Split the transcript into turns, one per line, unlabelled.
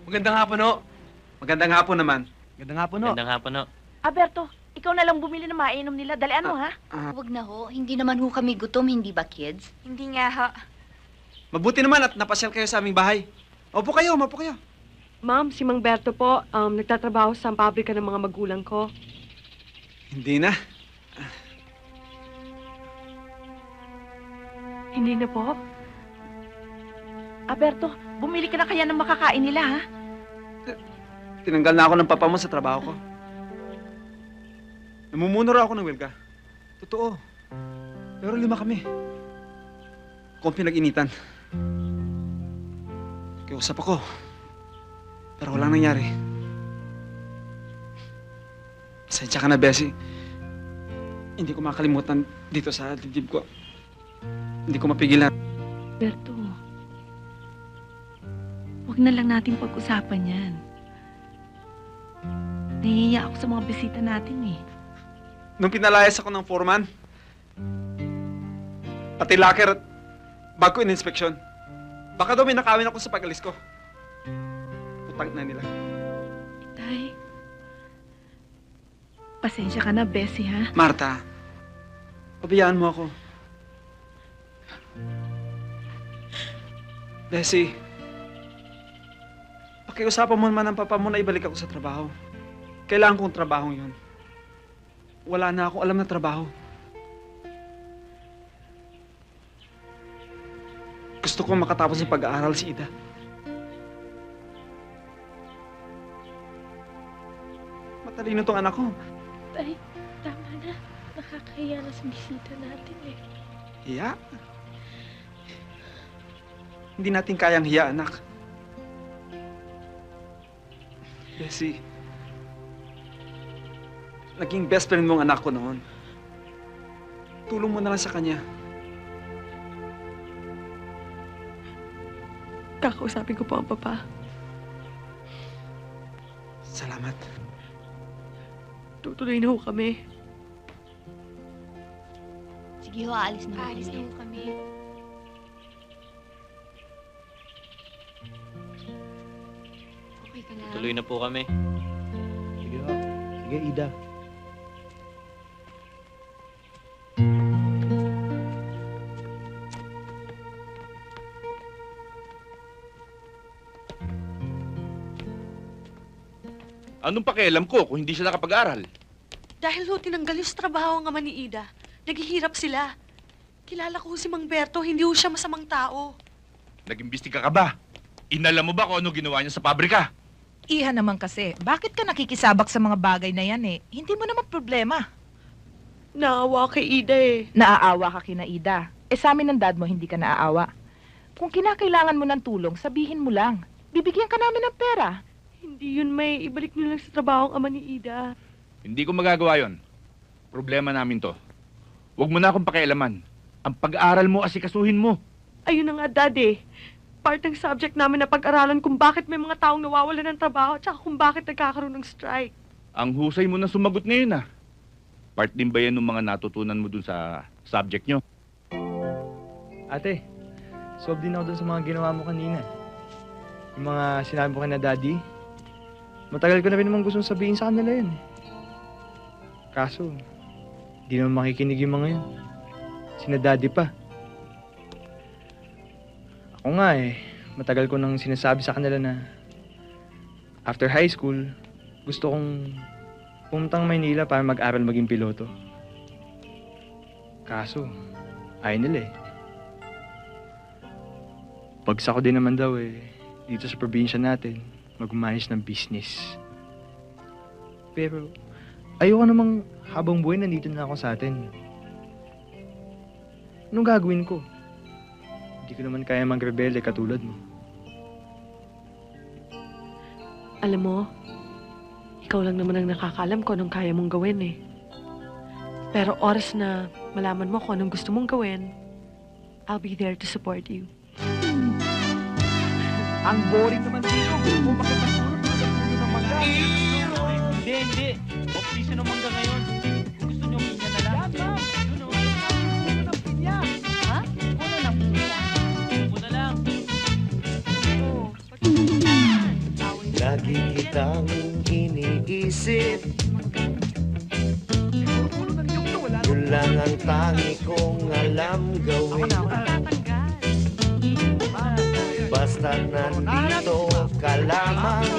Magandang hapon, ho.
Magandang hapon naman.
Magandang hapon, ho.
Magandang hapon, no?
Alberto, ikaw na lang bumili ng mainom nila. Dalian mo, ha?
Huwag na ho. Hindi naman ho kami gutom, hindi ba, kids?
Hindi nga, ha.
Mabuti naman at napasyal kayo sa aming bahay. Opo kayo, mapo kayo.
Ma'am, si Mang Berto po, nagtatrabaho sa pabrika ng mga magulang ko.
Hindi na.
Hindi na po?
Alberto, bumili ka na kaya ng makakain nila, ha?
Tinanggal na ako ng papa mo sa trabaho ko. Namumuno raw ako ng welga. Totoo. Pero 5 kami. Kung pinag-initan. Kiusap ako. Pero walang nangyari. Pasensya ka na, Bessie. Hindi ko makalimutan dito sa dibdib ko. Hindi ko mapigilan.
Alberto, huwag na lang natin pag-usapan yan. Nahihiya ako sa mga bisita natin, eh.
Nung pinalayas ako ng foreman, pati locker at bag ko in-inspeksyon. Baka daw may nakawin ako sa pag-alis ko. Utang na nila.
Tay, pasensya ka na, Bessie, ha?
Marta, pabayaan mo ako. Bessie, pakiusapan mo naman ng papa mo na ibalik ako sa trabaho. Kailangan kong trabaho yun. Wala na akong alam na trabaho. Gusto kong makatapos ng pag-aaral si Ida. Matalino tong anak ko.
Tay, tama na. Nakakahiya na sa bisita natin eh.
Hiya? Hindi natin kayang hiya, anak. Bessie, naging best friend mong anak ko noon. Tulong mo na lang sa kanya.
Kakausapin ko po ang papa.
Salamat.
Tutuloy na ho kami.
Sige ho, aalis na ho
Aalis na
kami.
ho kami. Okay ka lang?
Tuloy na po kami.
Sige, ho. Sige, Ida.
Anong pakialam ko kung hindi siya nakapag-aral?
Dahil ho tinanggal yung sa trabaho ang ama ni Ida, naghihirap sila. Kilala ko si Mang Berto, hindi ho siya masamang tao.
Nag-imbestiga ka ba? Inalam mo ba kung ano ginawa niya sa pabrika?
Iha naman kasi, bakit ka nakikisabak sa mga bagay na yan eh? Hindi mo naman problema.
Naawa kay Ida eh.
Naaawa ka kina Ida. Eh sa amin ng dad mo, hindi ka naaawa. Kung kinakailangan mo ng tulong, sabihin mo lang. Bibigyan ka namin ng pera.
Hindi yun may ibalik niyo lang sa trabaho ang ama ni Ida.
Hindi ko magagawa yon. Problema namin to. Huwag mo na akong pakialaman. Ang pag-aaral mo, asikasuhin mo.
Ayun na nga, Dad eh. Part ng subject namin na pag-aralan kung bakit may mga taong nawawalan ng trabaho at saka kung bakit nagkakaroon ng strike.
Ang husay mo na sumagot ngayon ah. Part din ba yan ng mga natutunan mo dun sa subject nyo?
Ate, solve din ako dun sa mga ginawa mo kanina. Yung mga sinabi mo na Daddy, matagal ko na rin naman gustong sabihin sa kanila yun. Kaso, di naman makikinig yung mga yun. Sina Daddy pa. Ako nga eh, matagal ko nang sinasabi sa kanila na after high school, gusto kong pumuntang Maynila para mag-aral maging piloto. Kaso, ayaw nila eh. Bagsak ko din naman daw eh, dito sa probinsya natin, mag-manage ng business. Pero, ayoko namang habang buhay nandito na ako sa atin. Anong gagawin ko? Hindi ko naman kaya magrebelde katulad mo.
Alam mo, ikaw lang naman ang nakakaalam kung anong kaya mong gawin eh. Pero oras na malaman mo kung anong gusto mong gawin, I'll be there to support you.
Ang boring naman dito. Gusto mo makipagtulog ng mangga. Hindi. Opisyo ng mangga ngayon. Gusto nyo pinya na lang. Yan, ma'am. Yun o. Puno ng pinya.
Ha? Puno ng pinya.
Puno lang.
Oo.
lagi kitang iniisip. Yun lang ang tangi kong alam gawin. Basta nandito ka lamang